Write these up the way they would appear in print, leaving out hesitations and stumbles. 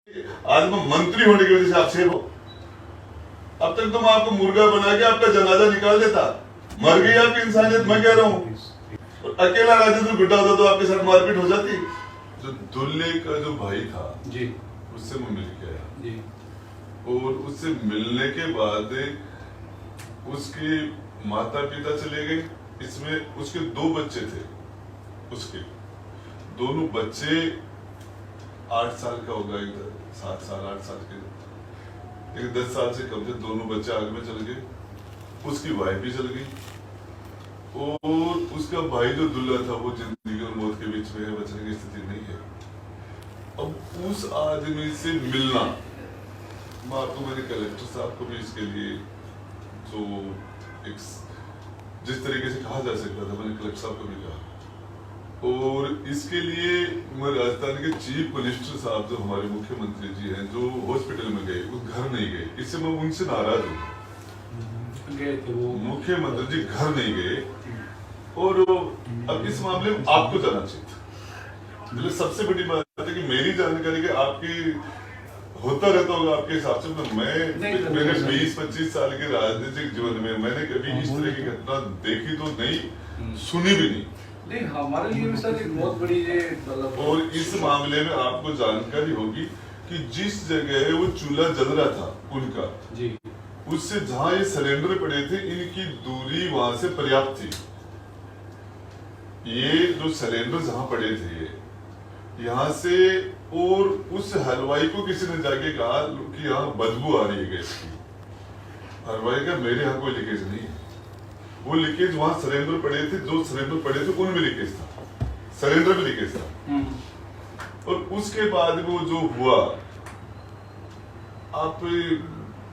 आज मैं मंत्री होने की वजह से आप शेर हो। अब तक तो मैं आपको मुर्गा बना के आपका जनाजा निकाल देता। मर गई आपकी इंसानियत, मैं कह रहा हूँ। अकेला राजेंद्र गुड्डा होता तो आपके साथ मारपीट हो जाती। जो दुल्ले का जो भाई था जी, उससे मैं मिल के आया जी, और उससे मिलने के बाद उसके माता पिता चले गए। इसमें उसके 2 बच्चे थे। उसके दोनों बच्चे 8 साल का होगा, इधर 7 साल 8 साल के, लेकिन 10 साल से कम थे। दोनों बच्चे आग में चल गए। उसकी वाइफ भी चल गई, और उसका भाई जो दुल्ला था वो जिंदगी और मौत के बीच में है, बचने की स्थिति नहीं है। अब उस आदमी से मिलना, मैं आपको, मैंने कलेक्टर साहब को भी इसके लिए जो एक जिस तरीके से कहा जा सकता था, मैंने कलेक्टर साहब को भी कहा। और इसके लिए मैं राजस्थान के चीफ मिनिस्टर साहब जो हमारे मुख्यमंत्री जी हैं, जो हॉस्पिटल में गए, वो घर नहीं गए। इससे मैं उनसे नाराज हूँ। मुख्यमंत्री जी घर नहीं गए, और अब इस मामले में आपको जाना चाहिए था। मतलब सबसे बड़ी बात है कि मेरी जानकारी के आपकी होता रहता होगा आपके हिसाब से, तो मैं मेरे 20-25 साल के राजनीतिक जीवन में मैंने कभी इस तरह की घटना देखी तो नहीं, सुनी भी नहीं। नहीं, हमारे लिए भी सर एक बहुत बड़ी मतलब। और इस मामले में आपको जानकारी होगी कि जिस जगह वो चूल्हा जल रहा था उनका जी, उससे जहां ये सिलेंडर पड़े थे, इनकी दूरी वहां से पर्याप्त थी। ये जो सिलेंडर जहां पड़े थे यहाँ से, और उस हलवाई को किसी ने जाके कहा कि यहाँ बदबू आ रही है गैस की। हलवाई का मेरे यहाँ कोई लीकेज नहीं है। वो लीकेज वहां सिलेंडर पड़े थे, जो सिलेंडर पड़े थे उनमें लीकेज था, सिलेंडर में लीकेज था। और उसके बाद वो जो हुआ, आप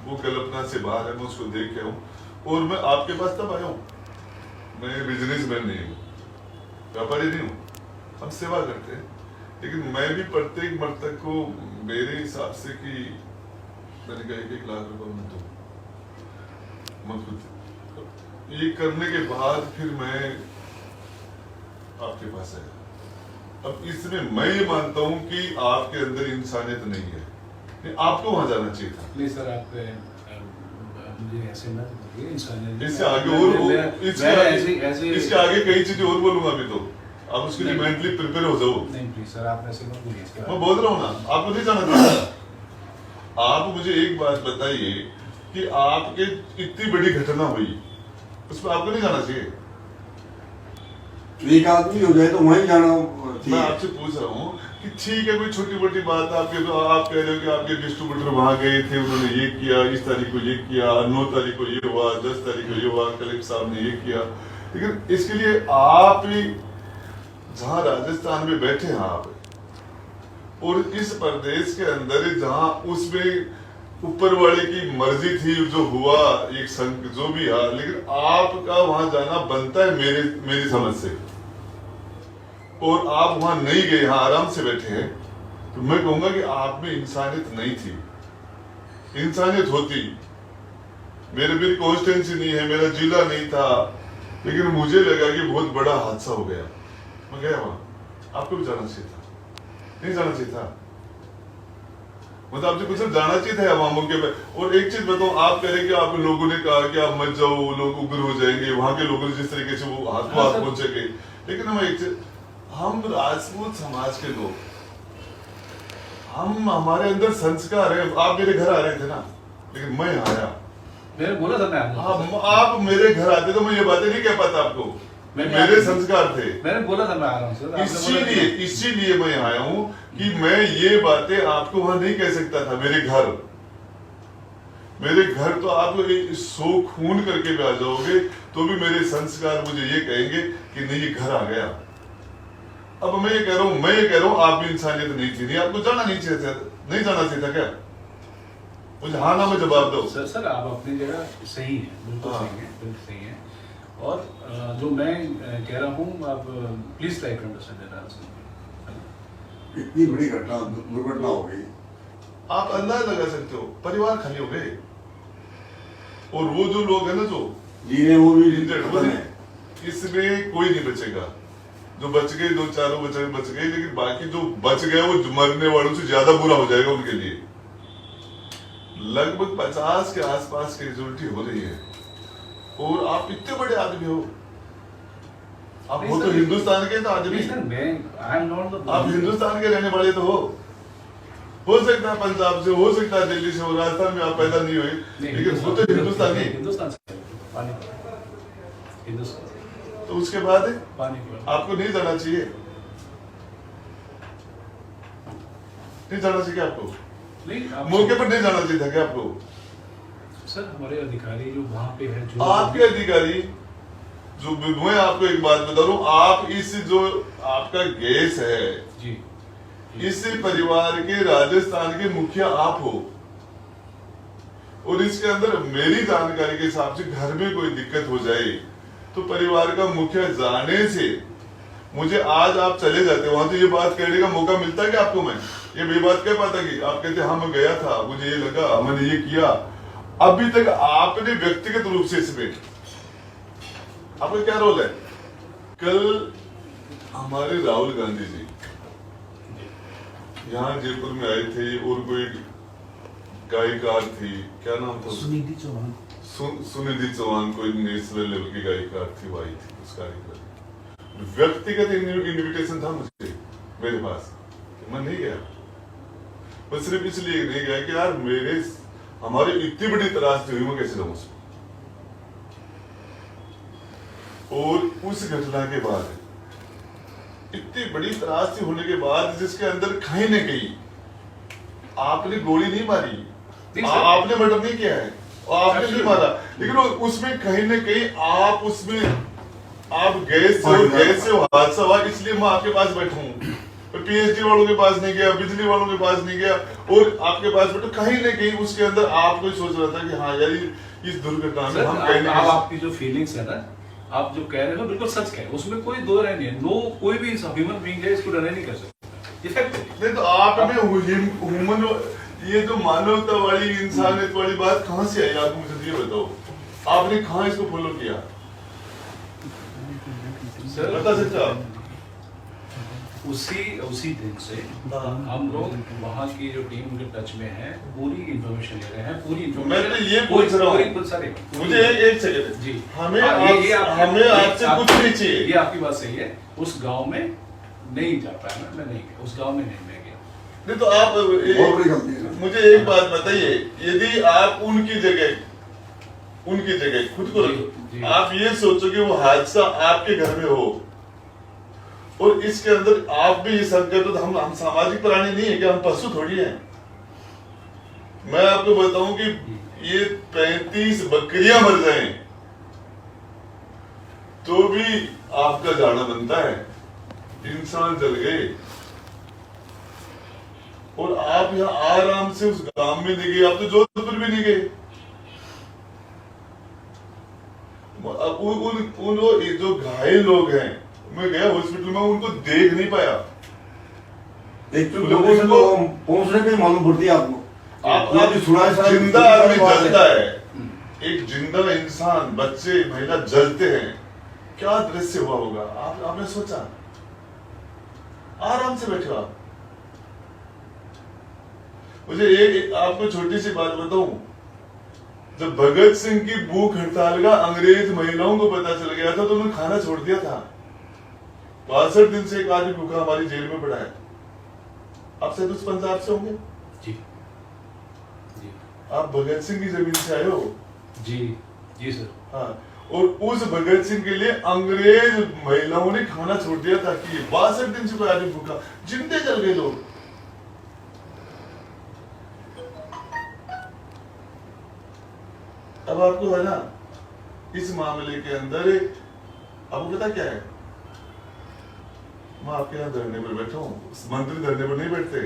वो कल्पना से बाहर है, मैं उसको देख के हूँ। और मैं आपके पास तब आया हूँ, मैं बिजनेसमैन नहीं हूँ, व्यापारी नहीं हूँ, हम सेवा करते हैं। लेकिन मैं भी प्रत्येक मृतक को मेरे हिसाब से कि मैंने कहा 1-1 लाख रुपए मैं दूं, ये करने के बाद फिर मैं आपके पास आया। अब इसमें मैं ये मानता हूं कि आपके अंदर इंसानियत नहीं है, आपको वहां जाना चाहिए था। नहीं सर, आप मुझे ऐसे मत बोलिए, इंसानियत इससे आगे और इसके आगे कई चीजें और बोलूंगा अभी, तो आप उसके लिए मेंटली प्रिपेयर हो जाओ। नहीं प्लीज सर, आप ऐसे मत बोलिए। मैं बोल रहा हूँ ना, आपको नहीं जाना चाहिए। आप मुझे एक बात बताइए कि आपके इतनी बड़ी घटना हुई, उसमें आपको नहीं जाना चाहिए? एक आदमी हो जाए तो वहीं जाना। मैं आपसे पूछ रहा हूँ कि ठीक है, कोई छोटी मोटी बात आपके, तो आप कह रहे हो कि आपके डिस्ट्रीब्यूटर वहां गए थे, उन्होंने ये किया, इस तारीख को ये किया, 9 तारीख को ये हुआ, 10 तारीख को ये हुआ, कलेक्टर साहब ने ये किया। लेकिन इसके लिए आप जहां राजस्थान में बैठे हैं आप, और इस प्रदेश के अंदर जहां उसमें ऊपर वाले की मर्जी थी, जो हुआ एक संघ जो भी है, लेकिन आपका वहां जाना बनता है मेरी समझ से। और आप वहां नहीं गए, यहाँ आराम से बैठे हैं, तो मैं कहूंगा कि आप में इंसानियत नहीं थी। इंसानियत होती, मेरे भी कॉन्स्टिट्यूंसी नहीं है, मेरा जिला नहीं था, लेकिन मुझे लगा कि बहुत बड़ा हादसा हो गया, मैं गया वहां। आपको भी जाना चाहिए था, नहीं जाना चाहिए था? मतलब आपसे कुछ जाना चाहिए था वहां मौके पे। और एक चीज बताऊं, आप कह रहे कि आप लोगों ने कहा कि आप मत जाओ, लोग उग्र हो जाएंगे, वहां के लोगों ने जिस तरीके से वो हाथ को हाथ पहुंचेंगे। लेकिन हम एक चीज, हम राजपूत समाज के लोग, हम, हमारे अंदर संस्कार है। आप मेरे घर आ रहे थे ना, लेकिन मैं आया, मैंने बोला था मैं आप मेरे घर आते तो मैं ये बातें नहीं कह पाता आपको, मेरे संस्कार थे। मैंने बोला था मैं आ रहा हूँ, इसीलिए मैं आया हूं कि मैं ये बातें आपको वहां नहीं कह सकता था। मेरे घर तो आप 100 खून करके भी आ जाओगे तो भी मेरे संस्कार मुझे ये कहेंगे कि नहीं, ये घर आ गया। अब मैं ये कह रहा हूं आप भी इंसानियत नहीं थी, नहीं, आपको जाना नहीं चाहिए था, नहीं जाना चाहिए था क्या? मुझे हाँ ना में जवाब दो। सर आप अपनी जगह सही है, बिल्कुल सही है, बिल्कुल सही है। और जो मैं कह रहा हूँ, आप प्लीज ट्राई टू अंडरस्टैंड। इतनी बड़ी घटना, दुर्घटना हो गई, आप अंदाज लगा सकते हो, परिवार खाली हो गए, और वो जो लोग है ना जो जी वो भी इंजर्ड, इसमें कोई नहीं बचेगा। जो बच गए, दो चारों बच गए, लेकिन बाकी जो बच गए वो मरने वालों से ज्यादा बुरा हो जाएगा उनके लिए। लगभग 50 के आसपास कैजुअलिटी हो रही है, और आप इतने बड़े आदमी हो, आप हो तो हिंदुस्तान के तो आदमी, आप हिंदुस्तान के रहने वाले तो हो सकता है पंजाब से, हो सकता है दिल्ली से, हो राजस्थान में आप पैदा नहीं हुए, लेकिन वो तो हिंदुस्तानी, हिंदुस्तान से हिंदुस्तान, तो उसके बाद आपको नहीं जाना चाहिए, नहीं जाना चाहिए आपको, नहीं मौके पर नहीं जाना चाहिए था क्या आपको? सर हमारे अधिकारी जो वहाँ पे है, जो आपके अधिकारी जो, मैं आपको एक बात बता रहा हूँ, आप इस जो आपका गैस है जी, इस परिवार के राजस्थान के मुखिया आप हो, और इसके अंदर मेरी जानकारी के हिसाब से घर में कोई दिक्कत हो जाए तो परिवार का मुखिया जाने से, मुझे आज आप चले जाते वहां तो ये बात कहने का मौका मिलता है कि आपको मैं ये बात कह पाता कि आप कहते हाँ मैं गया था, मुझे ये लगा, मैंने ये किया। अभी तक आपने व्यक्तिगत रूप से इसमें आपका क्या रोल है? कल हमारे राहुल गांधी जी यहाँ जयपुर में आए थे, और कोई गायिकार थी, क्या नाम था? सुनिधि चौहान। सुनिधि चौहान, कोई नेशनल लेवल की गायिकार थी, वो आई थी उस कार्यक्रम। व्यक्तिगत इन्विटेशन था मुझे, मेरे पास, मैं नहीं गया। मैं सिर्फ इसलिए नहीं गया कि यार हमारी इतनी बड़ी त्रासदी हुई, मैं कैसे रहूं उसमें। और उस घटना के बाद, इतनी बड़ी त्रासदी होने के बाद, जिसके अंदर कहीं न कहीं आपने गोली नहीं मारी, आपने मर्डर नहीं किया है, और आपने नहीं मारा, लेकिन उसमें कहीं न कहीं आप उसमें आप गैस से हादसा हुआ, इसलिए मैं आपके पास बैठा हूँ। पीएचडी वालों के पास नहीं गया, बिजली वालों के पास नहीं गया, और आपके पास बैठा। कहीं न कहीं उसके अंदर आप कोई सोच रहा था कि हाँ यार इस दुर्घटना में हम कहीं आपकी जो फीलिंग्स है ना, आप जो कह रहे हो बिल्कुल सच कह, उसमें कोई दो राय नहीं है। नो, कोई भी ह्यूमन बीइंग है इसको डरा नहीं कर सकता। इफेक्ट नहीं तो आपने ह्यूमन, ये जो मानवता वाली, इंसानियत वाली बात कहाँ से आई? आप मुझे ये बताओ, आपने कहाँ इसको फॉलो किया? बता सकते आप? उसी दिन से हम लोग वहाँ की जो टीम के टच में है, पूरी इंफॉर्मेशन ले रहे हैं, पूरी इंफॉर्मेशन। मैं तो ये पूछ रहा हूँ, मुझे एक सेकंड जी, हमें आपसे कुछ नहीं चाहिए। ये आपकी बात सही है, उस गांव में नहीं जा पाया मैं नहीं गया, उस गांव में नहीं मैं गया। नहीं तो आप मुझे एक बात बताइए, यदि आप उनकी जगह खुद को रखो, आप ये सोचो कि वो हादसा आपके घर में हो, और इसके अंदर आप भी ये संकेत हो, तो हम सामाजिक प्राणी नहीं है कि हम पशु थोड़ी हैं। मैं आपको बताऊं कि ये 35 बकरियां मर जाएं तो भी आपका जाना बनता है, इंसान जल गए, और आप यहाँ आराम से उस गांव में नहीं गए, आप तो जोधपुर भी नहीं गए। उन जो घायल लोग हैं, मैं गया हॉस्पिटल में, उनको देख नहीं पाया। एक तो लोगों से तो पहुंचने के मालूम पड़ती है आपको। आप जिंदा आदमी जलता है, एक जिंदा इंसान, बच्चे महिला जलते हैं, क्या दृश्य हुआ होगा? आपने सोचा? आराम से बैठे आप। मुझे एक आपको छोटी सी बात बताऊं, जब भगत सिंह की भूख हड़ताल का अंग्रेज महिलाओं को पता चल गया था तो उन्होंने खाना छोड़ दिया था। 62 दिन से एक आदमी भूखा हमारी जेल में पड़ा है। आप शायद उस पंजाब से होंगे जी, जी। आप भगत सिंह की जमीन से आए हो? जी जी सर। हाँ, और उस भगत सिंह के लिए अंग्रेज महिलाओं ने खाना छोड़ दिया था कि 62 दिन से कोई आदमी भूखा, जिंदे जल गए लोग। अब आपको है ना, इस मामले के अंदर आपको पता क्या है, मैं आपके यहाँ धरने पर बैठा हूँ, मंत्री धरने पर नहीं बैठते,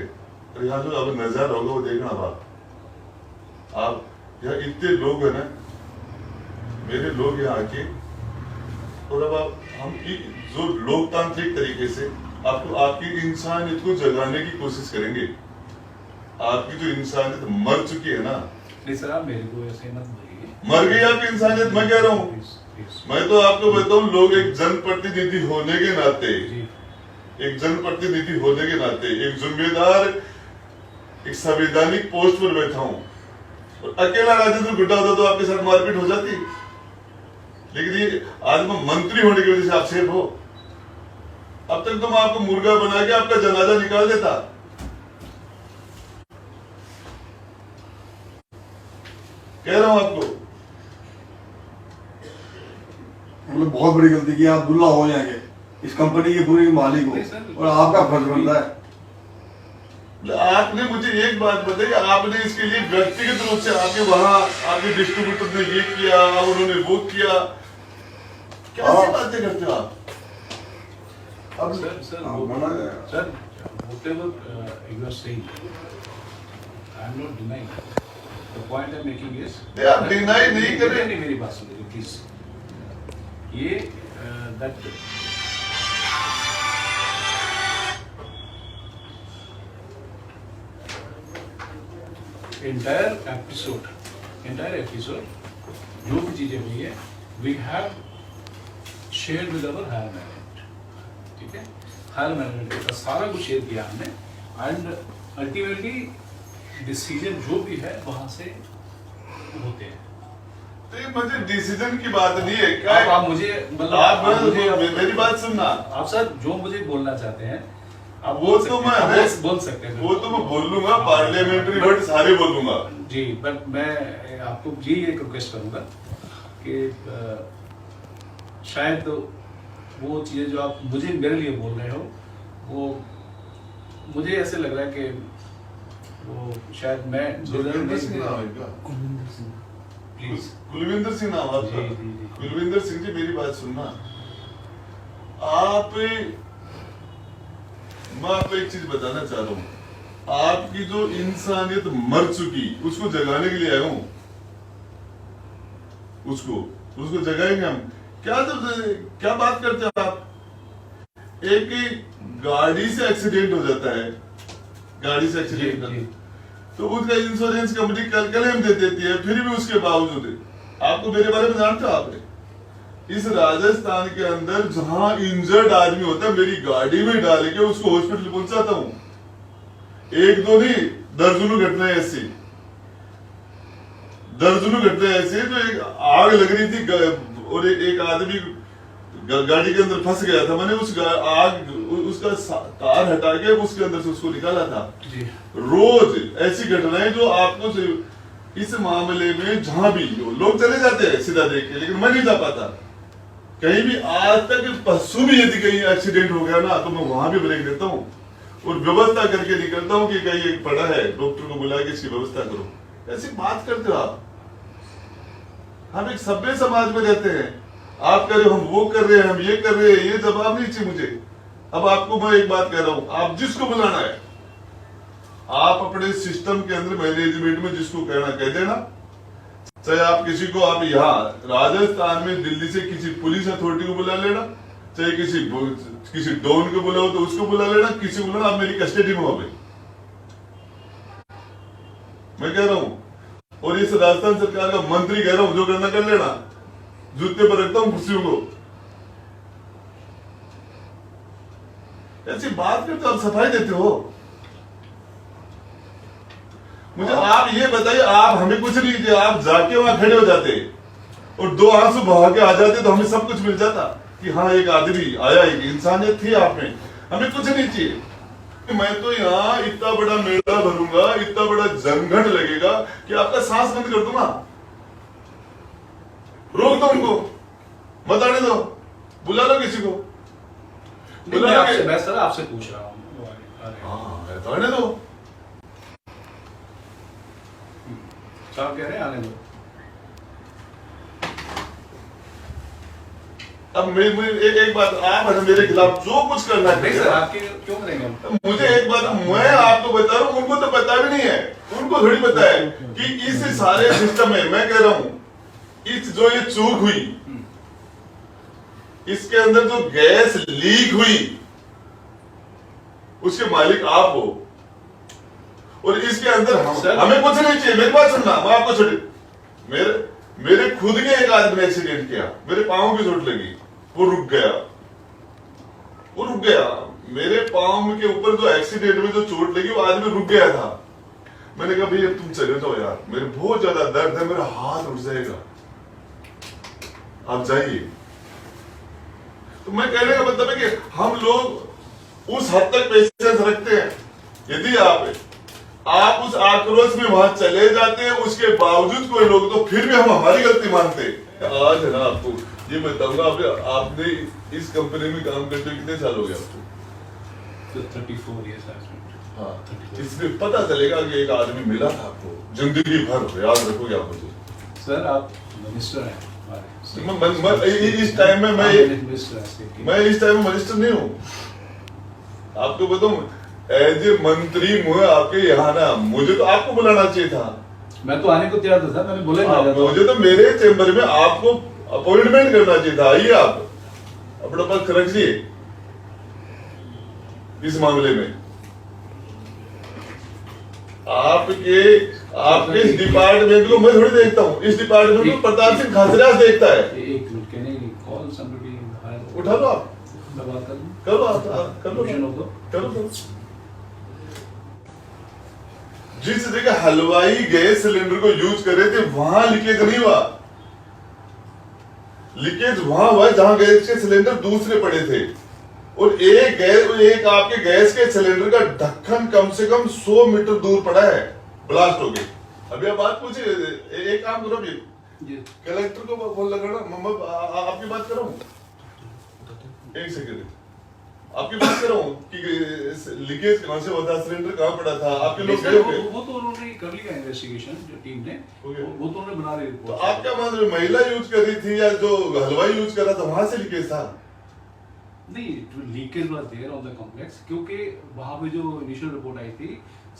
और यहाँ जो अब नजारा होगा वो देखना। आप यहाँ इतने लोग है ना, मेरे लोग यहाँ आके, और अब हम जो लोकतांत्रिक तरीके से आपको आपकी इंसानियत को जगाने की कोशिश करेंगे। आपकी जो इंसानियत मर चुकी है ना। नहीं सर, आप मेरे को ऐसे मत बोलिए। मर गई आपकी इंसानियत, मैं कह रहा हूँ। मैं तो आपको बताऊं, लोग एक जनप्रतिनिधि होने के नाते, एक जनप्रतिनिधि होने के नाते, एक जिम्मेदार, एक संवैधानिक पोस्ट पर बैठा हूं, और अकेला राजेंद्र गुड्डा होता तो आपके साथ मारपीट हो जाती। लेकिन ये आज मैं मंत्री होने की वजह से आप सेफ हो। अब तक तो मैं आपको मुर्गा बना के आपका जनाजा निकाल देता। कह रहा हूं आपको, मतलब बहुत बड़ी गलती की, आप दुल्ला हो जाएंगे इस कंपनी के पूरे मालिक हो, और आपका फर्ज बनता है। आपने मुझे एक बात बताई, आपने इसके लिए व्यक्तिगत रूप से आपके वहां आपके डिस्ट्रीब्यूटर ने ये किया, उन्होंने वो किया, कैसी बातें करते हो आप? अब sir whatever you are saying, I am not denying. The point I am making is, आप डिनाई नहीं कर रहे। मेरी बात सुनिए प्लीज। ये that entire episode जो भी चीजें हुई है, we have shared with our higher management, ठीक है? हायर मैनेजमेंट का सारा कुछ शेयर किया हमने, एंड अल्टीमेटली डिसीजन जो भी है वहां से होते हैं। तो ये मुझे डिसीजन की बात नहीं है क्या? आप मुझे मतलब आप मेरी बात सुनना। आप सर जो मुझे बोलना चाहते हैं आप वो तो मैं बोल सकते हैं, वो तो मैं बोल लूंगा, पार्लियामेंट्री वर्ड सारे बोल लूंगा जी। बट मैं आपको ये एक रिक्वेस्ट करूंगा कि शायद वो चीजें जो आप मुझे मेरे लिए बोल रहे हो, वो मुझे ऐसे लग रहा है कि वो शायद मैं कुलविंदर सिंह नाम है क्या? प्लीज कुलविंदर सिंह नाम आपका? जी। कुलविंदर सिंह जी, मेरी बात सुनना। आप, मैं आपको एक चीज बताना चाह रहा हूं, आपकी जो इंसानियत मर चुकी उसको जगाने के लिए आया हूं। उसको जगाएंगे हम। क्या बात करते हो आप? एक गाड़ी से एक्सीडेंट हो जाता है, गाड़ी से एक्सीडेंट तो उसका इंश्योरेंस कंपनी क्लेम दे देती है, फिर भी उसके बावजूद आपको मेरे बारे में जानते हो आपने? इस राजस्थान के अंदर जहां इंजर्ड आदमी होता है, मेरी गाड़ी में डाल के उसको हॉस्पिटल पहुंचाता हूं। एक दो नहीं, दर्जनों घटनाएं ऐसी, जो एक आग लग रही थी और एक आदमी गाड़ी के अंदर फंस गया था, मैंने उसका तार हटा के उसके अंदर से उसको निकाला था। रोज ऐसी घटनाएं जो आपको इस मामले में जहां भी लोग चले जाते हैं सीधा देख के, लेकिन मैं नहीं जा पाता कहीं भी। आज तक पशु भी यदि कहीं एक्सीडेंट हो गया ना, तो मैं वहां भी ब्रेक देता हूँ और व्यवस्था करके निकलता हूँ कि कहीं एक पड़ा है, डॉक्टर को बुला के इसकी व्यवस्था करो। ऐसी बात करते हो आप? हम एक सभ्य समाज में रहते हैं, आप कह रहे हो हम वो कर रहे हैं, हम ये कर रहे हैं, ये जवाब नहीं चाहिए मुझे। अब आपको मैं एक बात कह रहा हूं, आप जिसको बुलाना है, आप अपने सिस्टम के अंदर मैनेजमेंट में जिसको कहना कह देना। चाहे आप किसी को, आप यहाँ राजस्थान में दिल्ली से किसी पुलिस अथॉरिटी को बुला लेना, चाहे किसी डॉन को बुलाओ तो उसको बुला लेना, किसी को बुलाना, आप मेरी कस्टडी में हो गए, मैं कह रहा हूं। और इस राजस्थान सरकार का मंत्री कह रहा हूं, जो करना कर लेना, जूते पर रखता हूं कुर्सियों को। ऐसी बात करते हो, आप सफाई देते हो मुझे। आप ये बताइए, आप हमें कुछ नहीं दिया, आप जाके वहां खड़े हो जाते और दो आंसू बहा के आ जाते तो हमें सब कुछ मिल जाता कि हाँ एक आदमी आया, एक इंसानियत थी आप में, हमें कुछ नहीं चाहिए। मैं तो यहाँ इतना बड़ा मेला भरूंगा, इतना बड़ा जनघट लगेगा कि आपका सांस बंद कर दूंगा। रोक दो उनको, मत आने दो, बुला लो किसी को, मैं सर आपसे पूछ रहा हूँ। हाँ, आने दो। साहब कह रहे हैं आने दो। अब मैं एक बात, आप मेरे खिलाफ जो कुछ करना है सर, आपके क्यों करेंगे? मुझे एक बात मैं आपको बता रहा हूँ, उनको तो पता भी नहीं है, उनको थोड़ी पता है कि इस सारे सिस्टम में, मैं कह रहा हूँ, इस जो ये चूक हुई, इसके अंदर जो गैस लीक हुई, उसके मालिक आप हो। और इसके अंदर हमें कुछ नहीं चाहिए। मेरी बात सुनना, मैं आपको छोड़ी, मेरे खुद के एक आदमी ने एक्सीडेंट किया, मेरे पाँव की चोट लगी, वो रुक गया। मेरे पाँव के ऊपर जो एक्सीडेंट में जो चोट लगी वो आदमी रुक गया था। मैंने कहा भैया तुम चले जाओ यार, मेरे बहुत ज्यादा दर्द है, मेरा हाथ उठ जाएगा, आप जाइए। तो मैं कहने का मतलब है कि हम लोग उस हद तक पेशेंस रखते हैं। यदि आप उस आक्रोश में वहां चले जाते हैं, उसके बावजूद कोई लोग तो फिर भी हम हमारी गलती मानते हैं। आज है ना, आपको ये बताऊंगा, आपने इस कंपनी में काम करते हुए कितने साल हो गए आपको? 34 years हाँ, इसमें पता चलेगा कि एक आदमी मिला था आपको जिंदगी भर, याद रखोगे आप मुझे। सर आप मिनिस्टर हैं इस टाइम में मैं इस टाइम में मजिस्टर नहीं हूँ, आपको बताऊं, एज ए मंत्री मुझे आपके यहाँ ना, मुझे तो आपको बुलाना चाहिए था। मैं तो आने को तैयार था सर, मैंने बोला मुझे तो मेरे चेंबर में आपको अपॉइंटमेंट करना चाहिए था। आइए आप अपना पक्ष रखिए इस मामले में। आपके इस डिपार्टमेंट को मैं थोड़ी देखता हूँ, इस डिपार्टमेंट को प्रताप सिंह खासराज देखता है। एक minute, can I call somebody? उठा लो आप, मैं बात कर लूं? कर लो। जिस जगह हलवाई गैस सिलेंडर को यूज कर रहे थे वहां लीकेज नहीं हुआ। लीकेज वहां हुआ जहां गैस के सिलेंडर दूसरे पड़े थे, और एक आपके गैस के सिलेंडर का ढक्कन कम से कम 100 मीटर दूर पड़ा है, ब्लास्ट हो गई। अभी आप बात पूछिए, एक काम करो, अभी कलेक्टर को फोन लगाना, आपकी बात कर रहा हूँ, एक सेकंड, आपकी बात कर रहा हूँ कि लीकेज कहां से होता, सिलेंडर कहां पड़ा था, आपके लोग गए थे? वो तो उन्होंने कर लिया इन्वेस्टिगेशन, जो टीम ने, वो तो उन्होंने बना ली रिपोर्ट। तो आप क्या मान रहे हो, महिला यूज कर रही थी या जो हलवाई यूज कर रहा था वहां से लीकेज था? नहीं, leakage was there on the complex, क्योंकि वहां पे जो इनिशियल रिपोर्ट आई थी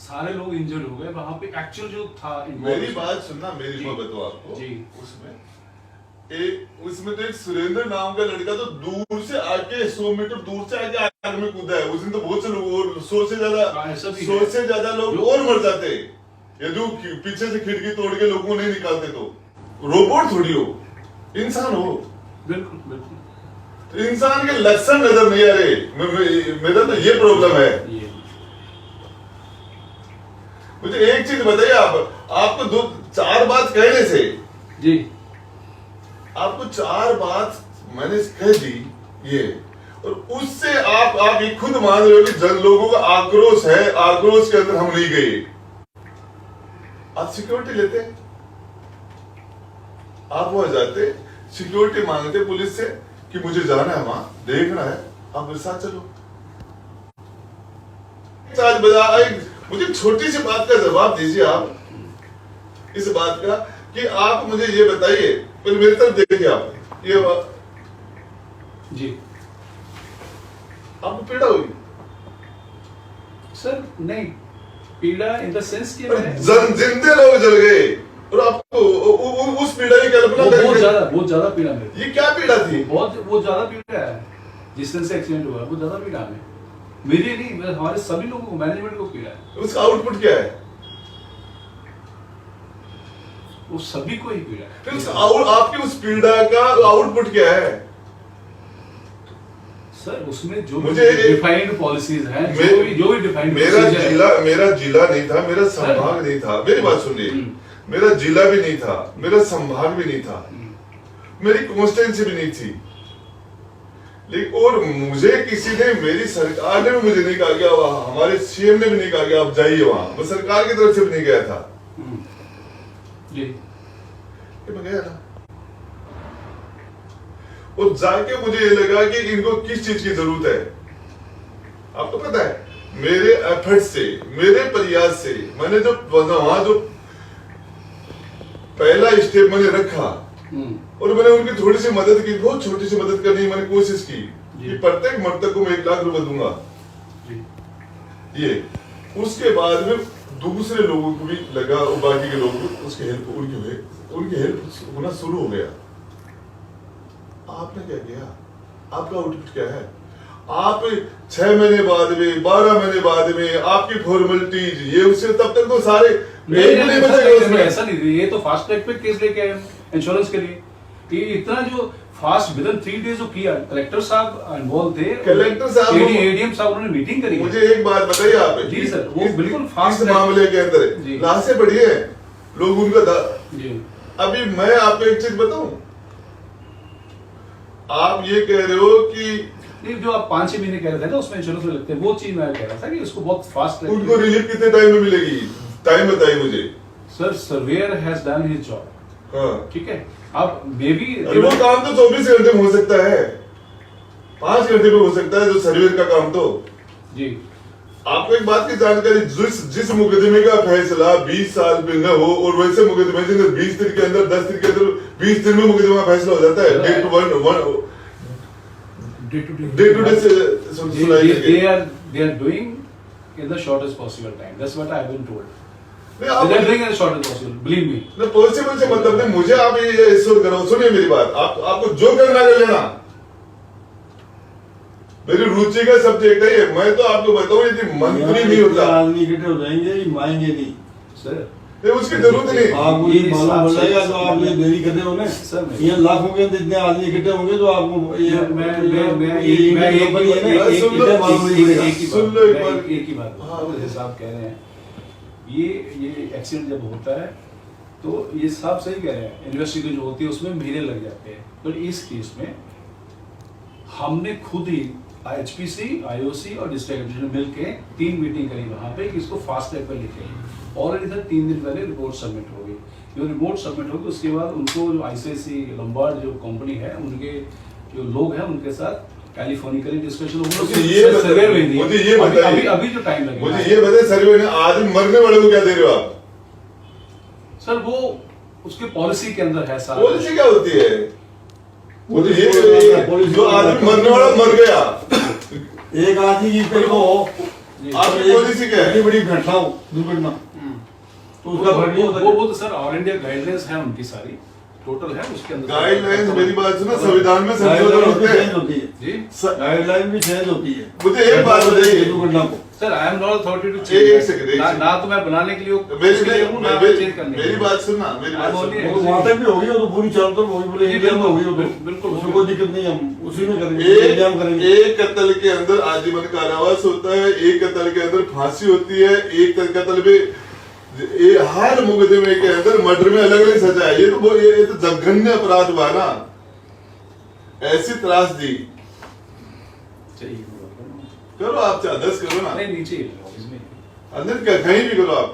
सारे लोग इंजर्ड हो गए, वहां पे एक्चुअल जो था। मेरी बात सुनना, मेरी बात बताओ आपको जी। उसमें तो एक सुरेंद्र नाम का लड़का तो दूर से आके 100 मीटर दूर से आके आग में कूदा है। उस दिन तो बहुत से लोग, और 100 से ज्यादा लोग और मर जाते यदि पीछे से खिड़की तोड़ के लोगों नहीं निकालते तो। रोबोट थोड़ी हो, इंसान हो। बिल्कुल बिल्कुल, तो इंसान के लक्षण नजर नहीं आ रहे, मेरा तो ये प्रॉब्लम है। मुझे एक चीज बताइए, आपको 4 बात कहने से जी, आपको 4 बात मैंने कह दी ये, और उससे आप ये खुद मान रहे हो कि जन लोगों का आक्रोश है, आक्रोश के अंदर हम नहीं गए। आप सिक्योरिटी लेते, आप वहां जाते, सिक्योरिटी मांगते पुलिस से कि मुझे जाना है वहां, देखना है, आप मेरे साथ चलो। मुझे छोटी सी बात का जवाब दीजिए आप, इस बात का कि आप मुझे ये बताइए, पहले मेरी तरफ देखिए आप, ये जी, आपको पीड़ा हुई? सर नहीं, पीड़ा इन द सेंस कि जिंदे लोग जल गए, और आपको उस पीड़ा की कल्पना बहुत ज्यादा पीड़ा में। ये क्या पीड़ा थी? बहुत ज्यादा पीड़ा है, जिस तरह से एक्सीडेंट हुआ है बहुत ज्यादा पीड़ा है। मेरे नहीं, हमारे सभी लोगों को, मैनेजमेंट को पीड़ा है। उसका आउटपुट क्या है? वो सभी को ही पीड़ा है। फिर आपकी उस पीड़ा का आउटपुट क्या है? सर उसमें जो मुझे डिफाइंड पॉलिसीज हैं, जो भी डिफाइंड, मेरा जिला नहीं था, मेरा संभाग नहीं था। मेरी बात सुनिए, मेरा जिला भी नहीं था, मेरा संभाग भी नहीं था, मेरी कॉन्स्टिट्यूंसी भी नहीं थी, लेकिन और मुझे किसी ने, मेरी सरकार ने भी मुझे नहीं कहा गया, हमारे सीएम ने भी नहीं कहा गया आप जाइए वहां, मैं सरकार की तरफ से भी नहीं गया था जी। मैं गया ना, और जाके मुझे ये लगा कि इनको किस चीज की जरूरत है। आपको पता है मेरे एफर्ट से, मेरे प्रयास से, मैंने जो वहां जो पहला स्टेप मैंने रखा, और मैंने उनकी थोड़ी सी मदद की, बहुत छोटी सी मदद करने की मैंने कोशिश की कि प्रत्येक मृतक को मैं 1 लाख रुपए दूंगा ये। उसके बाद में दूसरे लोगों को भी लगा, और बाकी के लोग उसके हेल्प, उनकी हेल्प होना शुरू हो गया। आपने क्या किया? आपका आउटपुट क्या है? आप 6 महीने बाद में, 12 महीने बाद में आपकी फॉर्मेलिटीज ये उससे, तब तक तो सारे मेरे इसमें ऐसा नहीं, ये तो फास्ट ट्रैक पे केस लेके आए इंश्योरेंस के लिए। ये इतना जो फास्ट विद इन 3 डेज जो किया, कलेक्टर साहब इन्वॉल्व थे, कलेक्टर साहब एडीएम साहब उन्होंने मीटिंग करी। मुझे एक बात बताइए आप जी सर, वो बिल्कुल फास्ट इस मामले के अंदर जी। लाशें पड़ी है, लोग उनका जी अभी मैं आपको एक चीज बताऊं, आप ये कह रहे हो कि नहीं, जो आप 5-6 महीने कह रहे थे ना उसमें इंश्योरेंस में लगते हैं, वो चीज मैं कह रहा था कि इसको बहुत फास्ट उनको रिलीफ कितने टाइम में मिलेगी, टाइम बताइए मुझे। Sir surveyor has done his job, हाँ ठीक है। अब मे बी अरे वो काम तो 24 घंटे में हो सकता है, 5 घंटे में हो सकता है जो सर्वेयर का काम। तो जी आपको एक बात की जानकारी, जिस मुकदमे का फैसला 20 साल में न हो और वैसे मुकदमे जिनके 20 दिन के अंदर 10 दिन के अंदर 20 दिन में मुकदमे का फैसला हो जाता है, डे टू डे से सुनाई they are doing in the shortest possible time. That's what I have been told. नहीं, They are आप doing in the shortest possible. Believe me. Possible से मतलब नहीं, मुझे आप ये एश्योर करो, सुनिए मेरी बात, आपको जो करना कर लेना, मेरी रुचि का सब्जेक्ट है ये। मैं तो आपको बताऊं यदि मंत्री नहीं होता, आदमी इकट्ठे हो जाएंगे, ये मानेंगे नहीं Sir, नहीं उसकी जरूरत नहीं। आपको ये मालूम हो जाएगा तो आप ये देरी कर रहे हो ना। सर, मैं- ये लाखों के अंदर इतने आदमी इकट्ठे होंगे तो आपको ये सुन लो एक बार। एक ही बात हाँ। जैसे साहब कह रहे हैं, ये एक्सीडेंट जब होता है तो ये साहब सही कह रहे हैं, इन्वेस्टिगेशन जो होती है उसमें महीने लग जाते हैं। पर इस केस में हमने खुद ही एचपीसी, आईओसी और डिस्ट्रिक्ट एडमिनिस्ट्रेशन मिलके 3 मीटिंग करी वहां पे कि इसको फास्ट ट्रैक पे लेके आइए। और इधर 3 दिन पहले रिपोर्ट सबमिट हो गई। जो रिपोर्ट सबमिट होगी उसके बाद उनको जो आईसीआईसी लंबार्ड जो कंपनी है, उनके जो लोग हैं उनके साथ टेलीफोनिकली डिस्कशन मुझे ये बताइए, अभी जो टाइम लगेगा, मुझे ये बताइए, सर्वे ने आदमी मरने वाले को क्या दे रहे हो आप? सर वो उसके पॉलिसी के अंदर है सारा। पॉलिसी क्या होती है? मुझे ये जो आदमी मरने वाला मर गया, एक आदमी की कहीं को आपकी पॉलिसी क्या है? इतनी बड़ी घटना हो, दुर्घटना, तो उसका भरने वो तो सर ऑल इंडिया गाइडलाइंस है उनकी सारी, टोटल है उसके अंदर गाइडलाइंस, मेरी बात सुनो, संविधान में संशोधन होते हैं जी। गाइडलाइन भी चेंज होती है। मुझे एक बात बताइए दुर्घटना को sir I am not authority to एक चेंज, सेकंड, ना तो मैं बनाने के लिए मेरी उसके लिए हूं, ना मैं चेंज करने के मेरी लिए। बात सुनना, मेरी बात आप बोलिए। सुनो। वो वहां तक भी होगी, वो तो पूरी चारों तरफ होगी, पूरे जी, इंडिया में होगी, वो तो बिल्कुल उसमें कोई दिक्कत नहीं, हम उसी में करेंगे, इंतजाम करेंगे। एक कत्ल के अंदर आजीवन कारावास होता है, एक कत्ल के अंदर फांसी होती है, एक कत्ल में हर मुकदमे के अंदर मर्डर में अलग अलग सजा है। ये तो जघन्य अपराध हुआ ना, ऐसी त्रासदी। चाहिए करो आप 10 करो ना, नहीं नीचे ही लगाओ, इसमें अंदर कहीं भी करो आप।